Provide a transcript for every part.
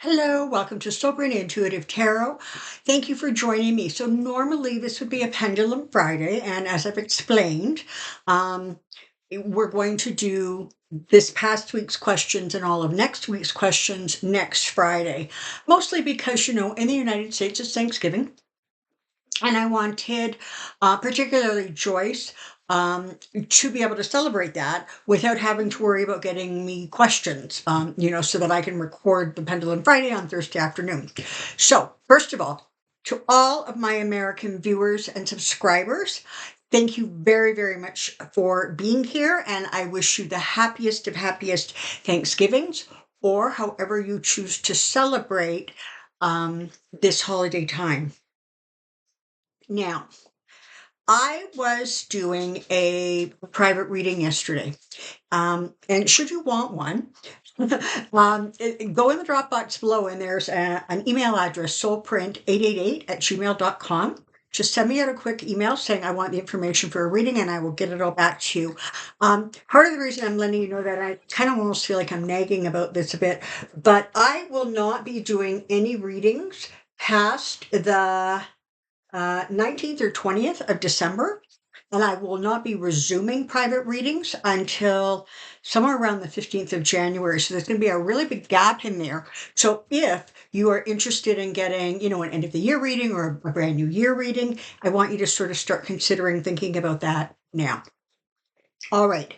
Hello, welcome to Soulprint Intuitive Tarot. Thank you for joining me. So normally this would be a Pendulum Friday, and as I've explained, um, we're going to do this past week's questions and all of next week's questions next Friday, mostly because, in the United States it's Thanksgiving, and I wanted, particularly Joyce, to be able to celebrate that without having to worry about getting me questions, so that I can record the Pendulum Friday on Thursday afternoon. So, first of all, to all of my American viewers and subscribers, thank you very, very much for being here, and I wish you the happiest of happiest Thanksgivings, or however you choose to celebrate this holiday time. Now, I was doing a private reading yesterday. And should you want one, go in the Dropbox below and there's an email address, soulprint888@gmail.com. Just send me out a quick email saying I want the information for a reading and I will get it all back to you. Part of the reason I'm letting you know that I kind of almost feel like I'm nagging about this a bit, but I will not be doing any readings past the 19th or 20th of December, and I will not be resuming private readings until somewhere around the 15th of January. So there's going to be a really big gap in there. So if you are interested in getting, an end of the year reading or a brand new year reading, I want you to sort of start considering thinking about that now. All right.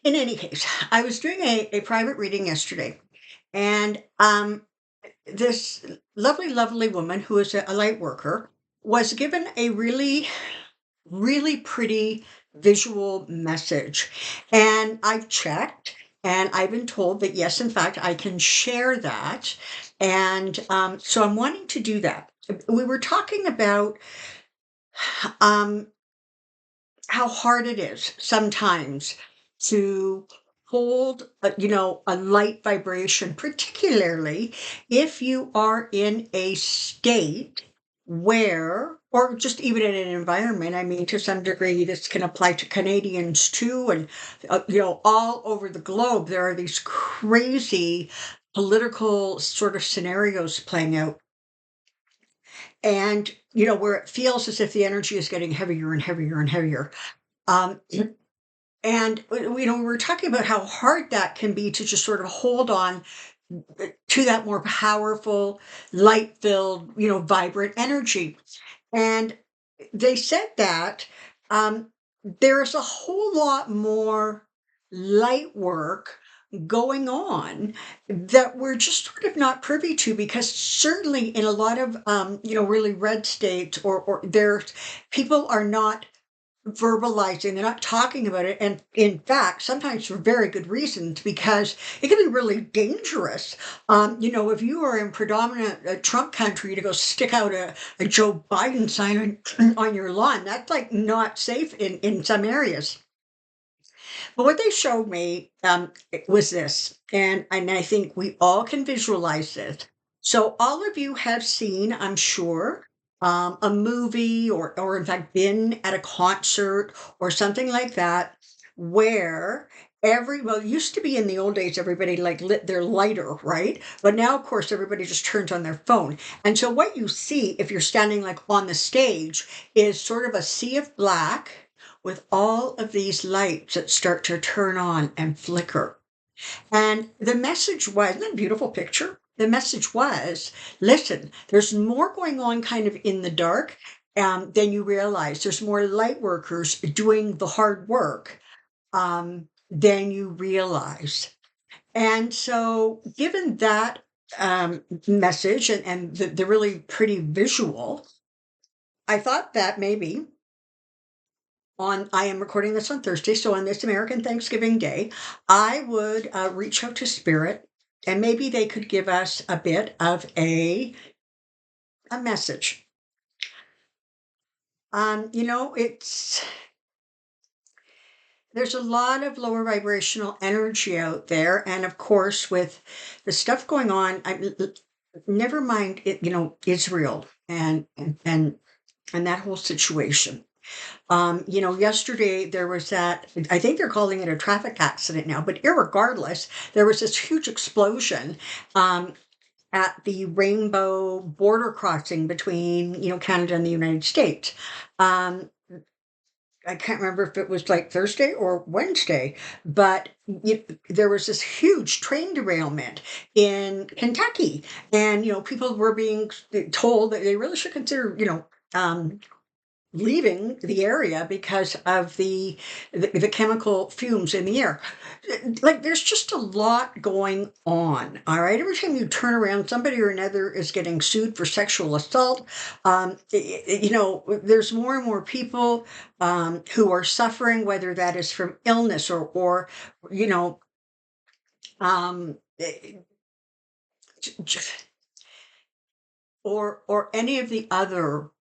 In any case, I was doing a private reading yesterday, and this lovely, lovely woman who is a light worker was given a really, really pretty visual message. And I've checked and I've been told that, yes, in fact, I can share that. And so I'm wanting to do that. We were talking about um, how hard it is sometimes to hold a light vibration, particularly if you are in a state where, or just even in an environment, I mean, to some degree this can apply to Canadians too, and all over the globe there are these crazy political sort of scenarios playing out, and where it feels as if the energy is getting heavier and heavier and heavier. um, and we're talking about how hard that can be to just sort of hold on to that more powerful, light-filled, vibrant energy. And they said that there's a whole lot more light work going on that we're just sort of not privy to, because certainly in a lot of really red states, or there's people are not verbalizing, they're not talking about it. And in fact, sometimes for very good reasons, because it can be really dangerous. If you are in predominant Trump country to go stick out a Joe Biden sign on your lawn, that's like not safe in some areas. But what they showed me was this, and I think we all can visualize this. So all of you have seen, I'm sure, a movie, or in fact been at a concert or something like that, where well, it used to be in the old days, everybody like lit their lighter, right? But now, of course, everybody just turns on their phone. And so what you see if you're standing like on the stage is sort of a sea of black with all of these lights that start to turn on and flicker. And the message was, isn't that a beautiful picture? The message was, listen, there's more going on kind of in the dark than you realize. There's more light workers doing the hard work than you realize. And so, given that message and the really pretty visual, I thought that maybe I am recording this on Thursday, so on this American Thanksgiving Day, I would reach out to Spirit, and maybe they could give us a bit of a message. It's there's a lot of lower vibrational energy out there, and of course, with the stuff going on, never mind it, Israel and that whole situation. Yesterday there was that, I think they're calling it a traffic accident now, but irregardless, there was this huge explosion. at the rainbow border crossing between, Canada and the United States. Um, I can't remember if it was like Thursday or Wednesday, but there was this huge train derailment in Kentucky, and people were being told that they really should consider, leaving the area because of the chemical fumes in the air. Like, there's just a lot going on, all right? Every time you turn around, somebody or another is getting sued for sexual assault. There's more and more people who are suffering, whether that is from illness or you know, j- j- or any of the other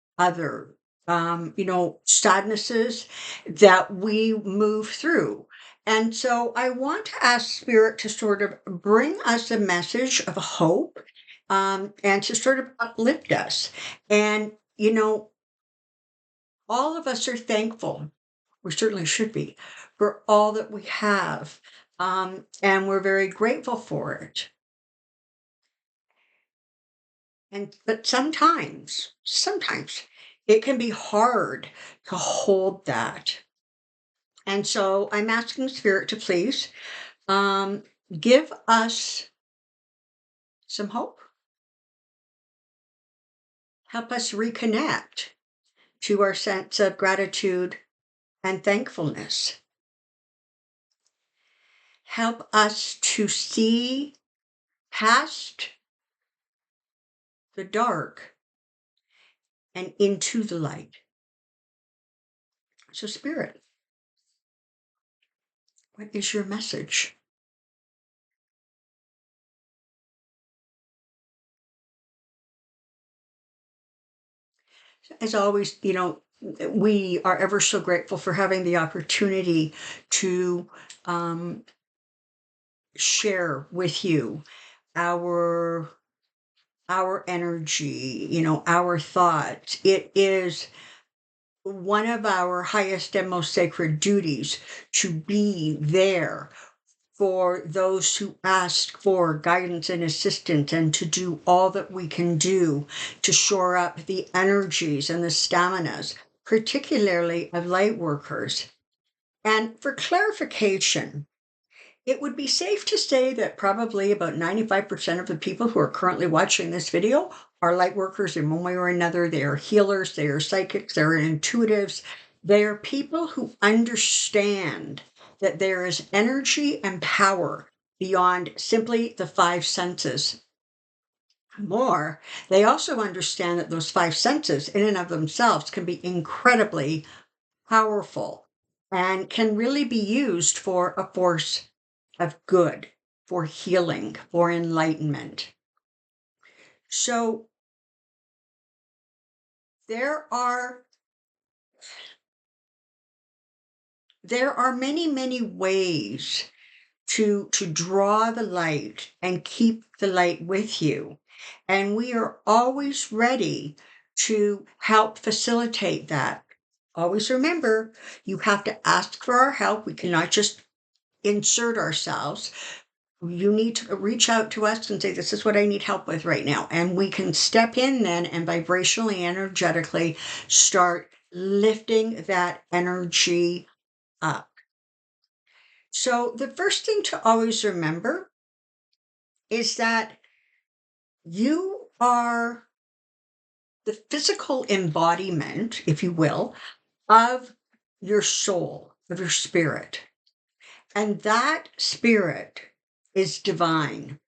sadnesses that we move through. And so I want to ask spirit to sort of bring us a message of hope, and to sort of uplift us. And all of us are thankful, we certainly should be, for all that we have, and we're very grateful for it. And but sometimes it can be hard to hold that. And so I'm asking spirit to please um, give us some hope, help us reconnect to our sense of gratitude and thankfulness. Help us to see past the dark and into the light. So, Spirit, what is your message? As always, we are ever so grateful for having the opportunity to um, share with you our our energy, our thoughts. It is one of our highest and most sacred duties to be there for those who ask for guidance and assistance, and to do all that we can do to shore up the energies and the staminas, particularly of light workers. And for clarification, it would be safe to say that probably about 95% of the people who are currently watching this video are light workers in one way or another. They are healers, they are psychics, they are intuitives. They are people who understand that there is energy and power beyond simply the five senses. More, they also understand that those five senses, in and of themselves, can be incredibly powerful and can really be used for a force of good, for healing, for enlightenment. So there are there are many, many ways to draw the light and keep the light with you. And we are always ready to help facilitate that. Always remember, you have to ask for our help. We cannot just insert ourselves. You need to reach out to us and say, this is what I need help with right now. And we can step in then and vibrationally, energetically start lifting that energy up. So, the first thing to always remember is that you are the physical embodiment, if you will, of your soul, of your spirit. And that spirit is divine.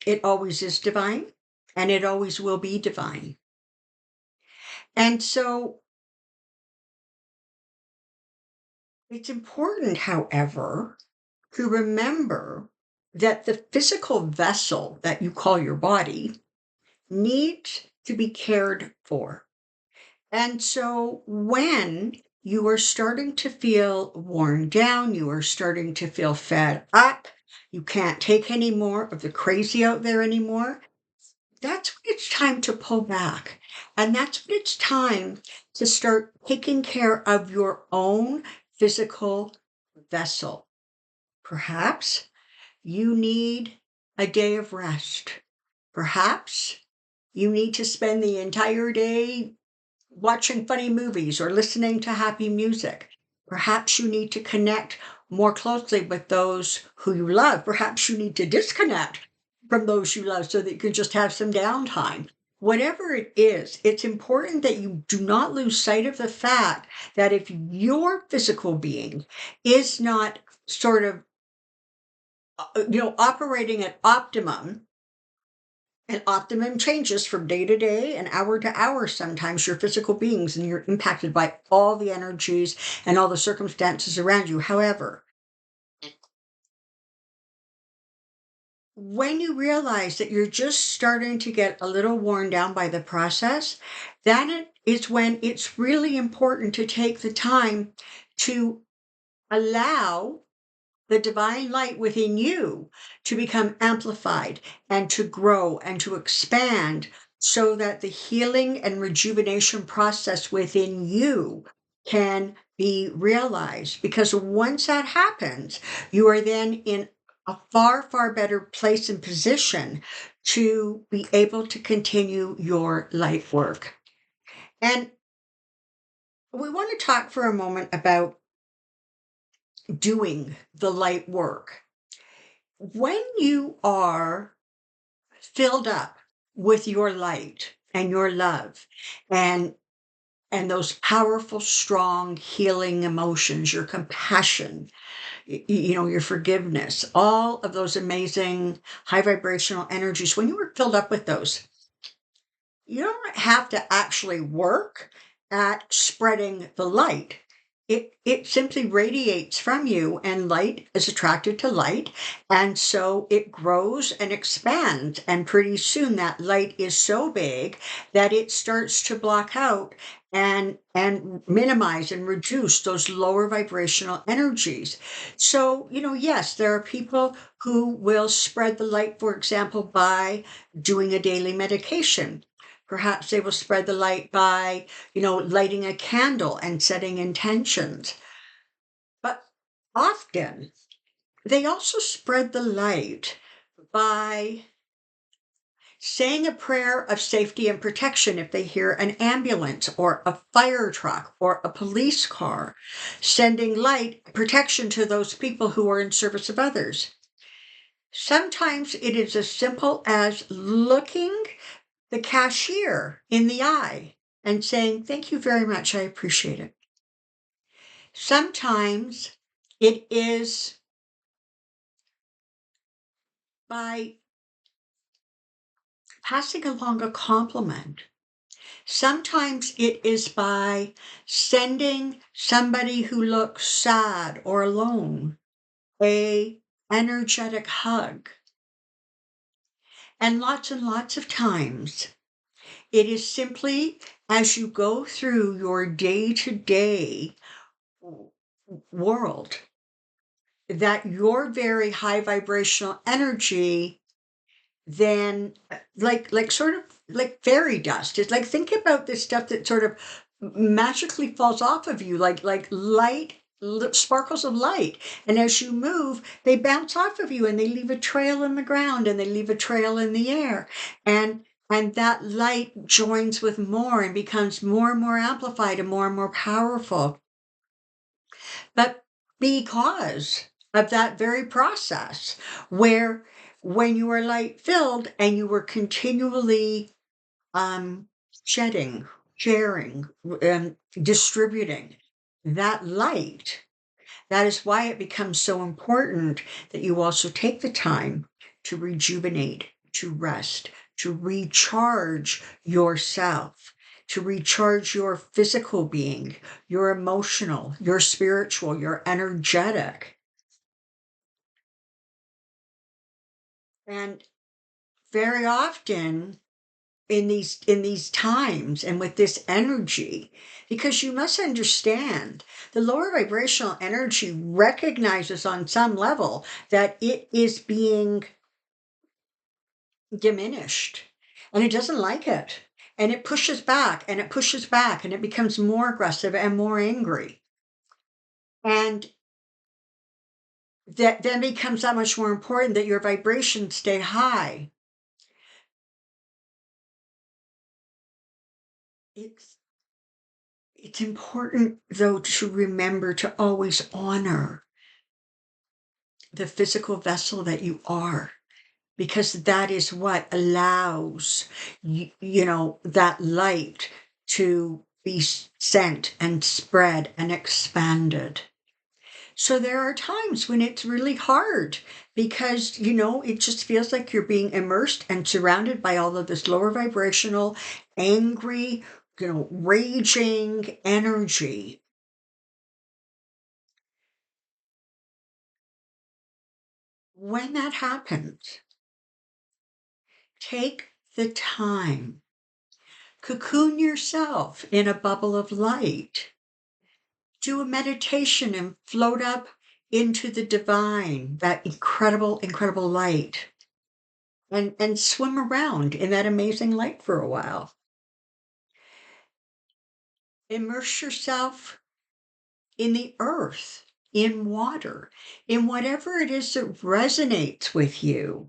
It always is divine, and it always will be divine. And so it's important, however, to remember that the physical vessel that you call your body needs to be cared for. And so when you are starting to feel worn down, you are starting to feel fed up, you can't take any more of the crazy out there anymore, that's when it's time to pull back. And that's when it's time to start taking care of your own physical vessel. Perhaps you need a day of rest. Perhaps you need to spend the entire day watching funny movies or listening to happy music. Perhaps you need to connect more closely with those who you love. Perhaps you need to disconnect from those you love so that you can just have some downtime. Whatever it is, it's important that you do not lose sight of the fact that if your physical being is not sort of operating at optimum, and optimum changes from day to day and hour to hour, sometimes your physical beings, and you're impacted by all the energies and all the circumstances around you. However, when you realize that you're just starting to get a little worn down by the process, then it is when it's really important to take the time to allow the divine light within you to become amplified and to grow and to expand so that the healing and rejuvenation process within you can be realized. Because once that happens, you are then in a far, far better place and position to be able to continue your life work. And we want to talk for a moment about doing the light work. When you are filled up with your light and your love and those powerful, strong, healing emotions, your compassion, your forgiveness, all of those amazing high vibrational energies, when you are filled up with those, you don't have to actually work at spreading the light. It simply radiates from you, and light is attracted to light, and so it grows and expands, and pretty soon that light is so big that it starts to block out and minimize and reduce those lower vibrational energies. So, yes, there are people who will spread the light, for example, by doing a daily medication. Perhaps they will spread the light by, lighting a candle and setting intentions. But often they also spread the light by saying a prayer of safety and protection if they hear an ambulance or a fire truck or a police car, sending light protection to those people who are in service of others. Sometimes it is as simple as looking the cashier in the eye and saying, "Thank you very much, I appreciate it." Sometimes it is by passing along a compliment. Sometimes it is by sending somebody who looks sad or alone a energetic hug. And lots of times it is simply as you go through your day-to-day world that your very high vibrational energy then like sort of like fairy dust. It's like, think about this stuff that sort of magically falls off of you like light, sparkles of light, and as you move they bounce off of you and they leave a trail in the ground and they leave a trail in the air, and that light joins with more and becomes more and more amplified and more powerful. But because of that very process, where when you are light filled and you were continually um, shedding, sharing, distributing that light, that is why it becomes so important that you also take the time to rejuvenate, to rest, to recharge yourself, to recharge your physical being, your emotional, your spiritual, your energetic. And very often in these times and with this energy, because you must understand the lower vibrational energy recognizes on some level that it is being diminished, and it doesn't like it, and it pushes back and it pushes back and it becomes more aggressive and more angry, and that then becomes that much more important that your vibrations stay high. It's it's important though to remember to always honor the physical vessel that you are, because that is what allows that light to be sent and spread and expanded. So there are times when it's really hard because, it just feels like you're being immersed and surrounded by all of this lower vibrational, angry, raging energy. When that happens, take the time, cocoon yourself in a bubble of light, do a meditation and float up into the divine, that incredible, incredible light, and swim around in that amazing light for a while. Immerse yourself in the earth, in water, in whatever it is that resonates with you.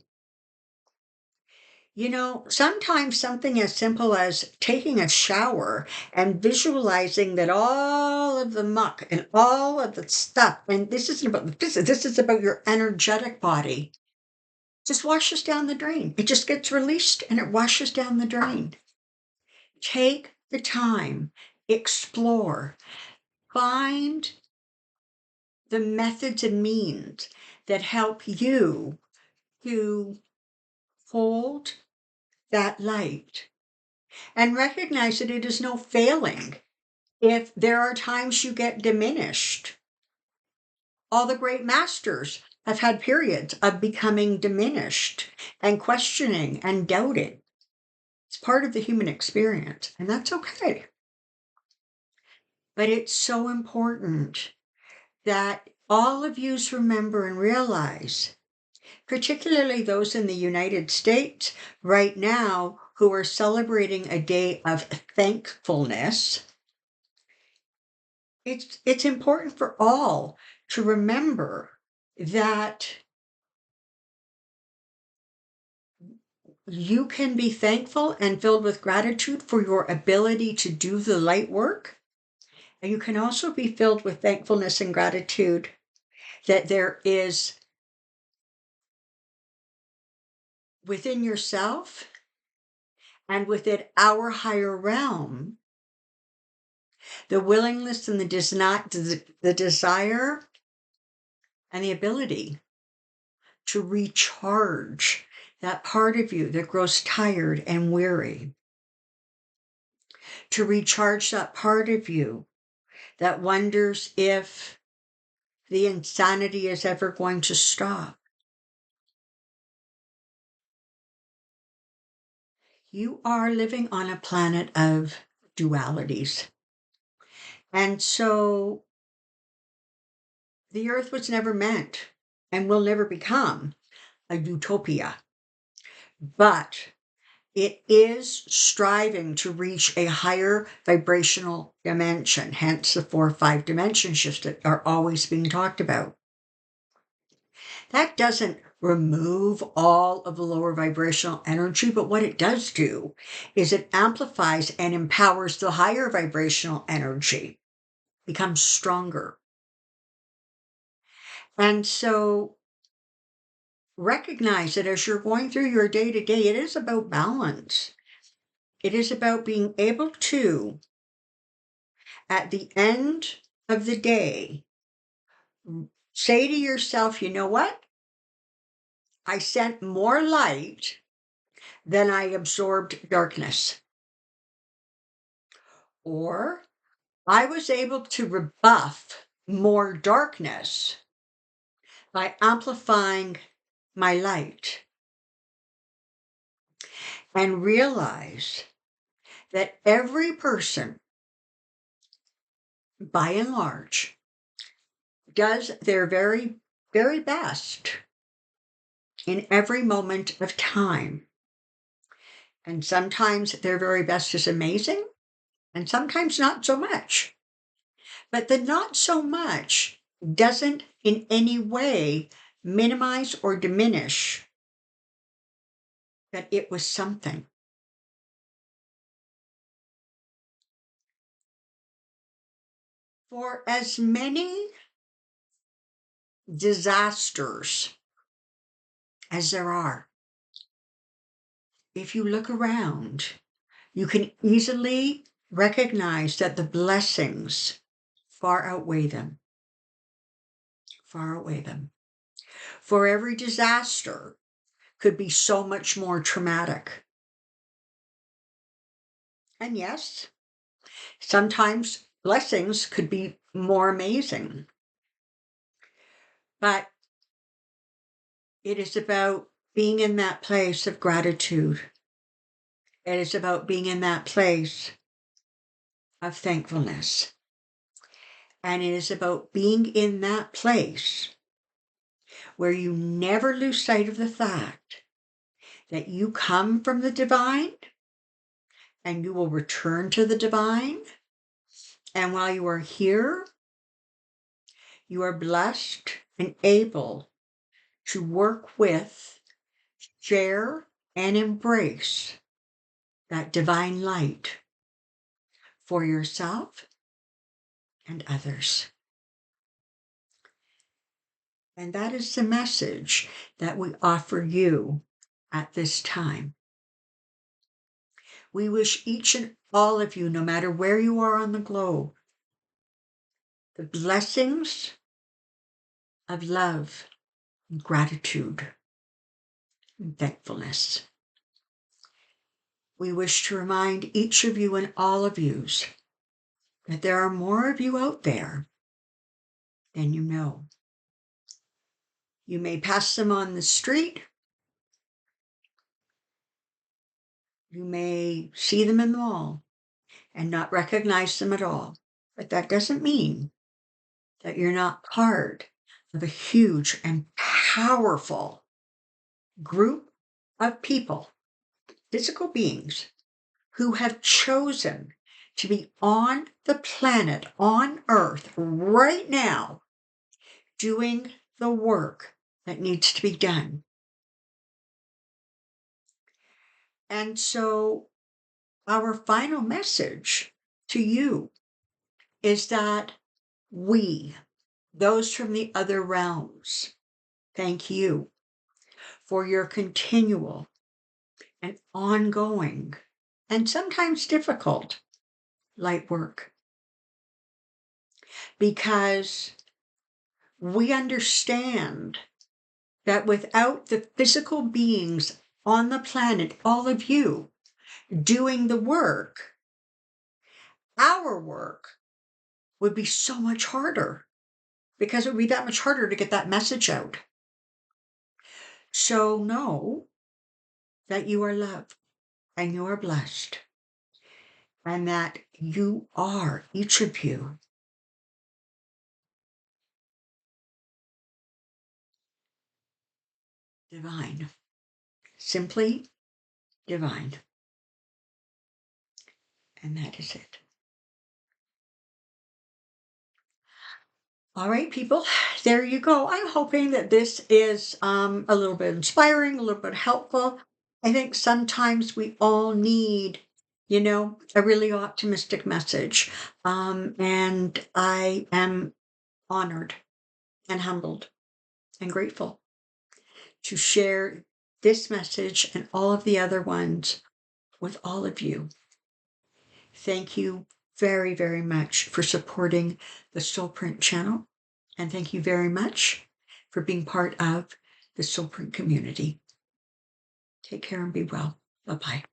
Sometimes something as simple as taking a shower and visualizing that all of the muck and all of the stuff, and this isn't about the physics, this is about your energetic body, just washes down the drain. It just gets released and it washes down the drain. Take the time, explore, find the methods and means that help you to hold that light and recognize that it is no failing if there are times you get diminished. All the great masters have had periods of becoming diminished and questioning and doubting. It's part of the human experience, and that's okay. But it's so important that all of you remember and realize, particularly those in the United States right now who are celebrating a day of thankfulness. It's important for all to remember that you can be thankful and filled with gratitude for your ability to do the light work. And you can also be filled with thankfulness and gratitude that there is within yourself and within our higher realm the willingness and the desire and the ability to recharge that part of you that grows tired and weary, to recharge that part of you that wonders if the insanity is ever going to stop. You are living on a planet of dualities. And so the earth was never meant and will never become a utopia. But it is striving to reach a higher vibrational dimension, hence the 4-5 dimension shifts that are always being talked about. That doesn't remove all of the lower vibrational energy, but what it does do is it amplifies and empowers the higher vibrational energy, becomes stronger. And so recognize that as you're going through your day-to-day, it is about balance. It is about being able to, at the end of the day, say to yourself, you know what? I sent more light than I absorbed darkness. Or I was able to rebuff more darkness by amplifying my light. And realize that every person, by and large, does their very, very best in every moment of time. And sometimes their very best is amazing, and sometimes not so much. But the not so much doesn't in any way minimize or diminish that it was something. For as many disasters as there are, if you look around, you can easily recognize that the blessings far outweigh them. Far outweigh them. For every disaster could be so much more traumatic. And yes, sometimes blessings could be more amazing. But it is about being in that place of gratitude. It is about being in that place of thankfulness. And it is about being in that place where you never lose sight of the fact that you come from the divine and you will return to the divine. And while you are here, you are blessed and able to work with, share, and embrace that divine light for yourself and others. And that is the message that we offer you at this time. We wish each and all of you, no matter where you are on the globe, the blessings of love, and gratitude, and thankfulness. We wish to remind each of you and all of yous that there are more of you out there than you know. You may pass them on the street. You may see them in the mall and not recognize them at all. But that doesn't mean that you're not part of a huge and powerful group of people, physical beings, who have chosen to be on the planet, on Earth, right now, doing the work that needs to be done. And so our final message to you is that we, those from the other realms, thank you for your continual and ongoing and sometimes difficult light work. Because we understand that without the physical beings on the planet, all of you doing the work, our work would be so much harder, because it would be that much harder to get that message out. So know that you are loved and you are blessed, and that you are, each of you, divine, simply divine. And that is it. All right, people, there you go. I'm hoping that this is a little bit inspiring, a little bit helpful. I think sometimes we all need, a really optimistic message. And I am honored and humbled and grateful to share this message and all of the other ones with all of you. Thank you very, very much for supporting the Soulprint channel. And thank you very much for being part of the Soulprint community. Take care and be well. Bye-bye.